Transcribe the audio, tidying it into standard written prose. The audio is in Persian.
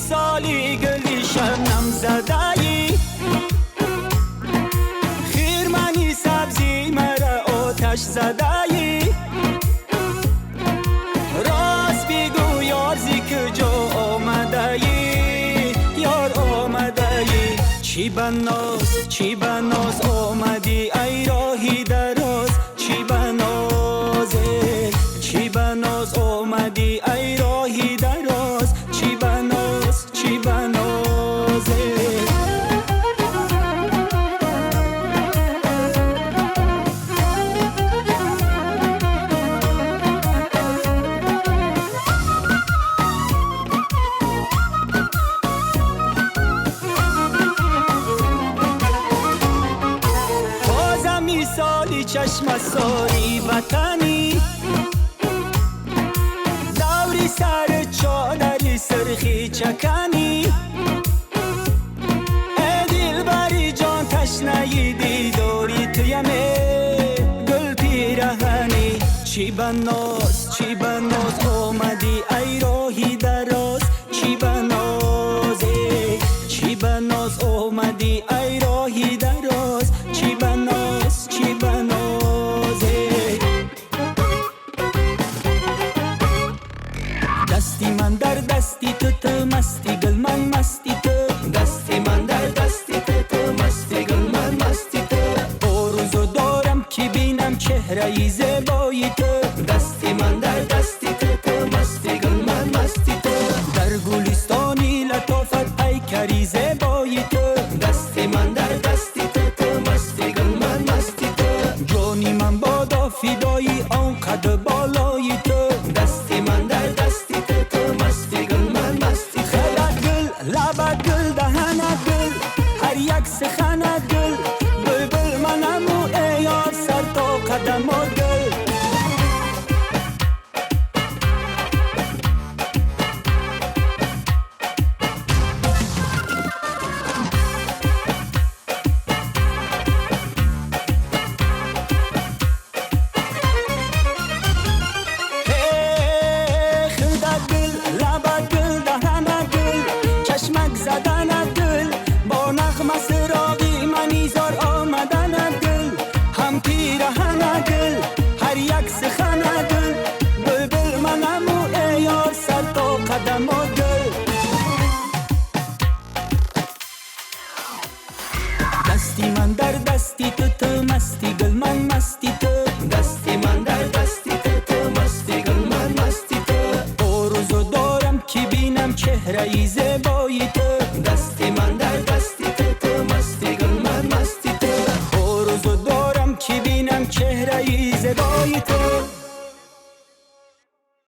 سالی گلی شبنم زدایی خیرمنی سبزی مرا آتش زدایی راست بگو یار زی کجا آمدایی یار آمدایی چی بناز آمدی ای راهی دراز چی بنازه چی بناز آمدی ای راهی دراز چی بناز چی بنازه بازم میسالی چشم ساری وطنی دوری سر چادری سرخی چکنی ای دلبری جان تشنهی دیداری تویمه گل پیرهنی چی بناز آمدی ای راهی دراز چی بنازه چی بناز آمدی ای راهی دراز چی بناز چی بنازه دستی من در دستی تو مستی گل من مستی تو دستی من در دستی تو مستی گل من مستی تو آرزو دارم که بینم چهره زیبایی تو دستی من در دستی تو مستی گل من مستی تو در گلستانی لطافت پیکری زیبایی تو دستی من در دستی تو مستی گل من مستی تو جانی من بادا فدایی آن قد بالایی تو دستی من در دستی تو مستی گل من مستی تو خلق گل لبت گل دهنت گل هر یک سخنت گل بلبل منم و ای یار سر تا قدم و گل زدنت گل با نغمه سراغی منیزار آمدنت گل هم پیرهنت گل هر یک سخنت گل بلبل منم و ای یار سر تا قدم و گل دستی من در دستی تو مستی گل من مستی تو دستی من در دستی تو مستی گل من مستی تو آرزو دارم که بینم چهره زیبایی تو